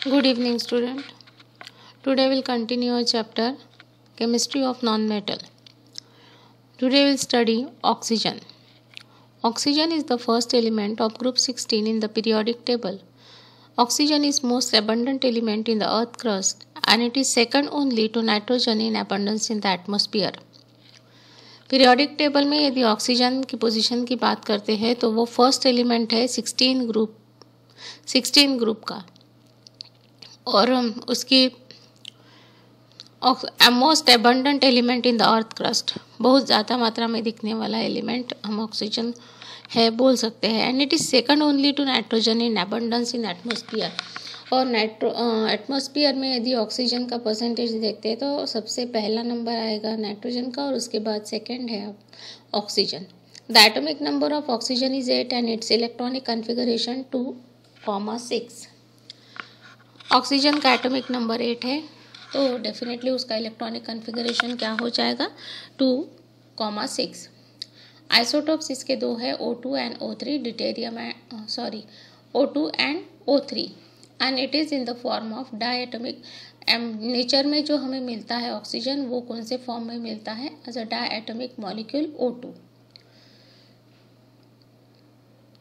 Good evening, student. Today we'll continue our chapter Chemistry of Non-Metal. Today we'll study oxygen. Oxygen is the first element of group 16 in the periodic table. Oxygen is most abundant element in the earth crust and it is second only to nitrogen in abundance in the atmosphere. Periodic table में यदि oxygen की position की बात करते हैं तो वो first element है 16 ग्रुप का और उसकी most abundant element in the earth crust, बहुत ज़्यादा मात्रा में दिखने वाला एलिमेंट हम ऑक्सीजन है बोल सकते हैं। And it is second only to nitrogen in abundance in atmosphere. और एटमॉस्फेयर में यदि ऑक्सीजन का परसेंटेज देखते हैं तो सबसे पहला नंबर आएगा नाइट्रोजन का और उसके बाद सेकंड है oxygen. The atomic number of oxygen is 8 and it's electronic configuration 2,6। Oxygen का एटॉमिक नंबर 8 है तो डेफिनेटली उसका इलेक्ट्रॉनिक कॉन्फ़िगरेशन क्या हो जाएगा 2,6। आइसोटोप्स इसके दो है O2 and O3, डिटेरियम O2 and O3 and it is in the form of diatomic. Nature में जो हमें मिलता है ऑक्सीजन वो कौन से फॉर्म में मिलता है as a diatomic molecule O2।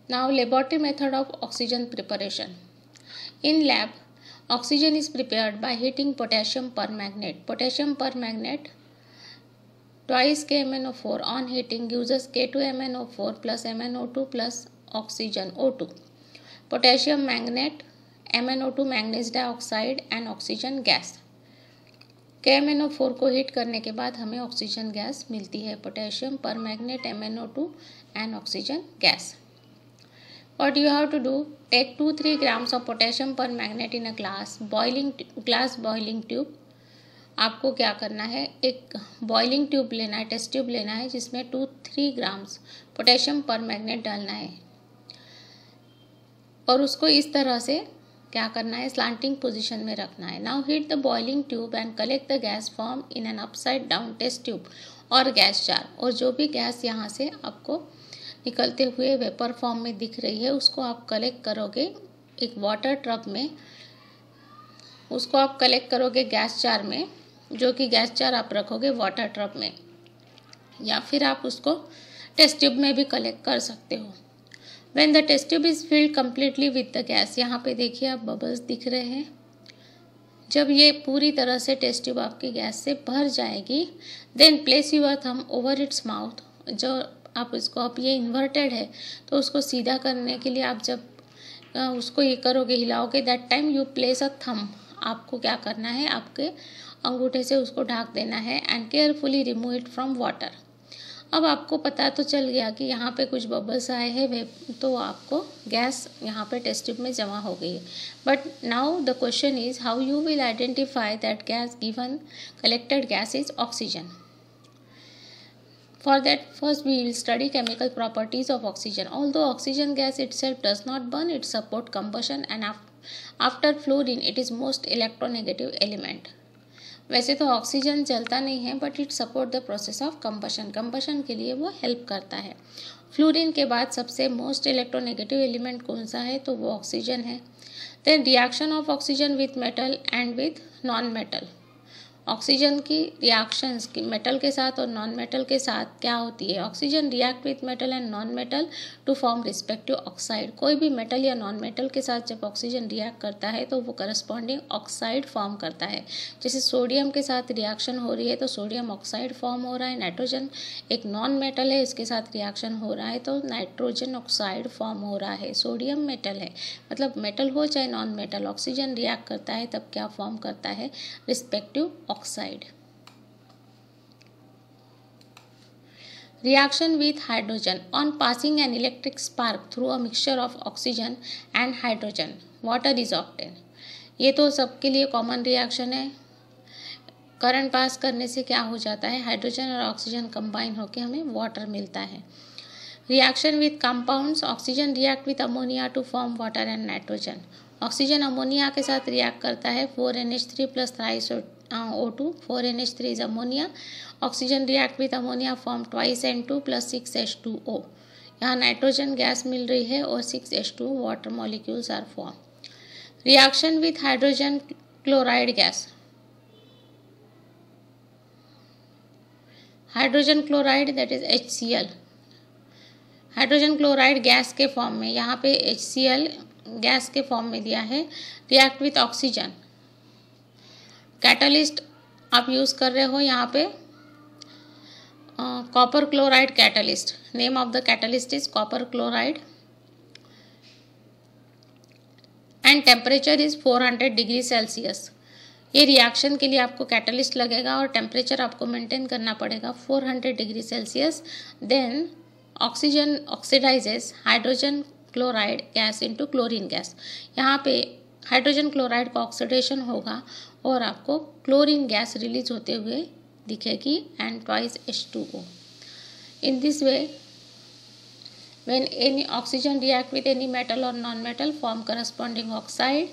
Now laboratory method of oxygen preparation. In lab oxygen is prepared by heating potassium permanganate. Potassium permanganate twice KMnO4 on heating gives us K2MnO4 plus MnO2 plus oxygen O2. Potassium manganate, MnO2 manganese dioxide and oxygen gas. KMnO4 को heat करने के बाद हमें oxygen gas मिलती है, potassium permanganate MnO2 and oxygen gas. What you have to do? Take 2-3 grams of potassium permanganate in a glass boiling tube. आपको क्या करना है, एक बॉइलिंग ट्यूब लेना है, टेस्ट ट्यूब लेना है जिसमें 2-3 ग्राम्स पोटेशियम परमैंगनेट डालना है और उसको इस तरह से क्या करना है, स्लांटिंग पोजीशन में रखना है। Now heat the boiling tube and collect the gas form in an upside down test tube और गैस जार। और जो भी गैस यहाँ से आपको निकलते हुए वेपर फॉर्म में दिख रही है उसको आप कलेक्ट करोगे एक वाटर ट्रब में, उसको आप कलेक्ट करोगे गैस जार में, जो कि गैस जार आप रखोगे वाटर ट्रब में, या फिर आप उसको टेस्ट ट्यूब में भी कलेक्ट कर सकते हो। When the test tube is filled completely with the gas, यहाँ पे देखिए आप बबल्स दिख रहे हैं, जब ये पूरी तरह से टेस्ट ट्यूब आपकी गैस से भर जाएगी then place your thumb over its mouth. जो आप इसको, अब ये इन्वर्टेड है तो उसको सीधा करने के लिए आप जब उसको ये करोगे, हिलाओगे, that time you place a thumb. आपको क्या करना है, आपके अंगूठे से उसको ढक देना है and carefully remove it from water. अब आपको पता तो चल गया कि यहाँ पे कुछ बबल्स आए हैं, तो आपको गैस यहाँ पे टेस्ट ट्यूब में जमा हो गई है। But now the question is how you will identify that gas given collected gas is oxygen. For that, first we will study chemical properties of oxygen. Although oxygen gas itself does not burn, it supports combustion and after fluorine it is most electronegative element. वैसे तो oxygen जलता नहीं है but it support the process of combustion के लिए वो help करता है। फ्लोरीन के बाद सबसे मोस्ट इलेक्ट्रोनेगेटिव एलिमेंट कौन सा है तो वो ऑक्सीजन है। Then reaction of oxygen with metal and with non metal. Oxygen की रिएक्शंस की मेटल के साथ और नॉन मेटल के साथ क्या होती है, oxygen react with metal and non metal to form respective oxide. कोई भी मेटल या नॉन मेटल के साथ जब ऑक्सीजन रिएक्ट करता है तो वो करस्पॉन्डिंग ऑक्साइड फॉर्म करता है। जैसे सोडियम के साथ रिएक्शन हो रही है तो सोडियम ऑक्साइड फॉर्म हो रहा है, नाइट्रोजन एक नॉन मेटल है इसके साथ रिएक्शन हो रहा है तो नाइट्रोजन ऑक्साइड फॉर्म हो रहा है। सोडियम मेटल है, मतलब मेटल हो चाहे नॉन मेटल, ऑक्सीजन रिएक्ट करता है तब क्या फॉर्म करता है, respective oxide. Reaction with hydrogen on passing an electric spark through a mixture of oxygen and hydrogen, water is obtained। ये तो सबके लिए कॉमन रिएक्शन है। करंट पास करने से क्या हो जाता है, हाइड्रोजन और ऑक्सीजन कंबाइन होकर हमें वाटर मिलता है। Reaction with compounds, oxygen react with ammonia to form water and nitrogen. Oxygen ammonia के साथ रिएक्ट करता है 4NH3 plus O2, 4NH3 is ammonia. Oxygen react with ammonia form twice N2 plus 6H2O। यहाँ nitrogen gas मिल रही है और 6H2 water molecules are form. Reaction with hydrogen chloride gas. Hydrogen chloride that is HCl. Hydrogen chloride gas के form में, यहाँ पे HCl gas के form में दिया है. React with oxygen. कैटलिस्ट आप यूज़ कर रहे हो यहाँ पे copper chloride catalyst. Name of the catalyst is copper chloride and temperature is 400 degree Celsius. ये रिएक्शन के लिए आपको कैटलिस्ट लगेगा और टेम्परेचर आपको मेंटेन करना पड़ेगा 400 degree Celsius. Then oxygen oxidizes hydrogen chloride gas into chlorine gas. यहाँ पे हाइड्रोजन क्लोराइड का ऑक्सीडेशन होगा और आपको क्लोरीन गैस रिलीज होते हुए दिखेगी and twice H2O. In this way, when any oxygen react with any metal or non-metal form corresponding oxide,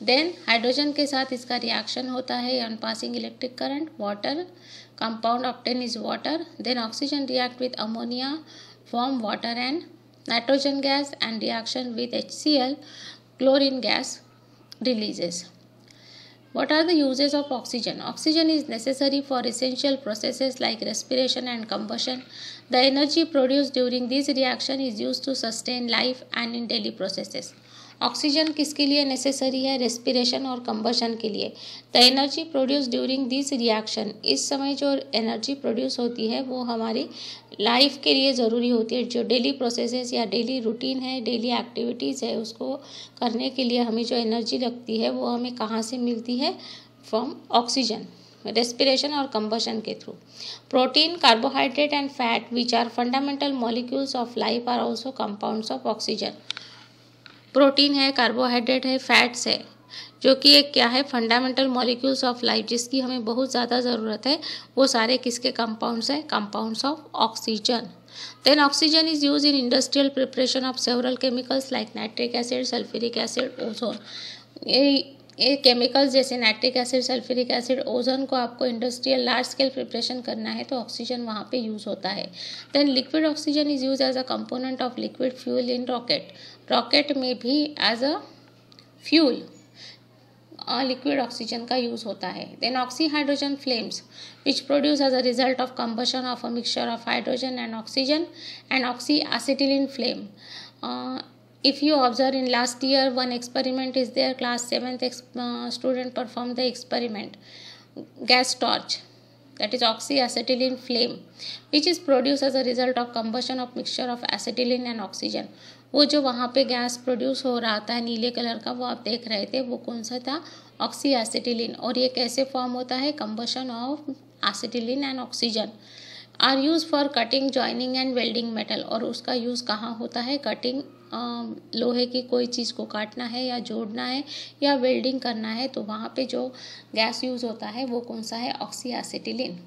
then hydrogen के साथ इसका रिएक्शन होता है on passing electric current, water, compound obtained is water, then oxygen react with ammonia, form water and nitrogen gas and reaction with HCl, chlorine gas releases. What are the uses of oxygen? Oxygen is necessary for essential processes like respiration and combustion. The energy produced during this reaction is used to sustain life and in daily processes. Oxygen किसके लिए necessary है? Respiration और combustion के लिए. The energy produce during this reaction, इस समय जो energy produce होती है वो हमारी लाइफ के लिए ज़रूरी होती है. जो डेली प्रोसेसेस या डेली रूटीन है, डेली एक्टिविटीज़ है, उसको करने के लिए हमें जो एनर्जी लगती है वो हमें कहाँ से मिलती है? फ्रॉम ऑक्सीजन, रेस्पिरेशन और कंबशन के through. Protein, carbohydrate and fat which are fundamental molecules of life are also compounds of oxygen. Protein है, कार्बोहाइड्रेट है, फैट्स है, जो कि एक क्या है? फंडामेंटल मॉलिक्यूल्स ऑफ लाइफ, जिसकी हमें बहुत ज़्यादा ज़रूरत है. वो सारे किसके कंपाउंड्स हैं? Compounds of oxygen. Then oxygen is use in industrial preparation of several chemicals like nitric acid, sulphuric acid, ozone. ये केमिकल्स जैसे nitric acid, sulphuric acid, ozone को आपको इंडस्ट्रियल लार्ज स्केल प्रिपरेशन करना है तो ऑक्सीजन वहाँ पे यूज़ होता है. Then liquid oxygen is use as a component of liquid fuel in rocket. Rocket में भी एज अ फ्यूल लिक्विड ऑक्सीजन का यूज़ होता है. Then oxy hydrogen flames which produce as a result of combustion of a mixture of hydrogen and oxygen and oxy acetylene flame. If you observe in last year one experiment is there, class 7th student performed the experiment, gas torch, that is oxyacetylene flame, which is produced as a result of combustion of mixture of acetylene and oxygen. वो जो वहाँ पे gas produce हो रहा था नीले colour का, वो आप देख रहे थे, वो कौन सा था? Oxy acetylene. और ये कैसे फॉर्म होता है? Combustion of acetylene and oxygen. Are use for cutting, joining and welding metal. और उसका यूज़ कहाँ होता है? कटिंग, लोहे की कोई चीज़ को काटना है या जोड़ना है या वेल्डिंग करना है तो वहाँ पे जो गैस यूज़ होता है वो कौन सा है? Oxy acetylene.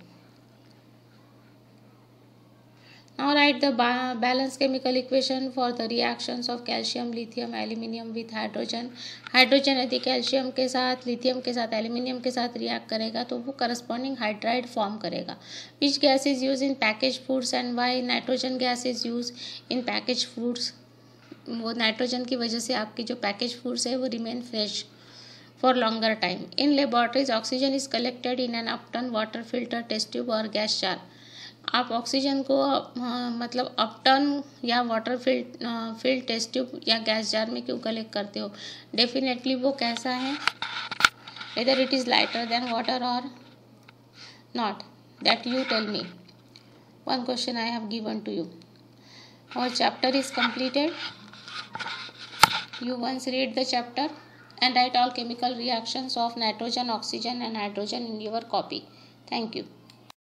Now write the balance chemical equation for the reactions of calcium, lithium, aluminium with hydrogen. Hydrogen यदि कैल्शियम के साथ, लिथियम के साथ, एल्यूमिनियम के साथ रिएक्ट करेगा तो वो करस्पॉन्डिंग हाइड्राइड फॉर्म करेगा. Which gas is use in package foods and why? Nitrogen gas is use in package foods. वो नाइट्रोजन की वजह से आपकी जो पैकेज फूड्स है वो remain fresh for longer time. In laboratories oxygen is collected in an upturn water filter, test tube और gas jar. आप ऑक्सीजन को मतलब अपटर्न या वाटर फिल्ड टेस्ट ट्यूब या गैस जार में क्यों कलेक्ट करते हो? डेफिनेटली वो कैसा है? Whether it is lighter than water और not, that you tell me. One question I have given to you. Our chapter is completed. You once read the chapter and write all chemical reactions of nitrogen, oxygen and hydrogen in your copy. Thank you.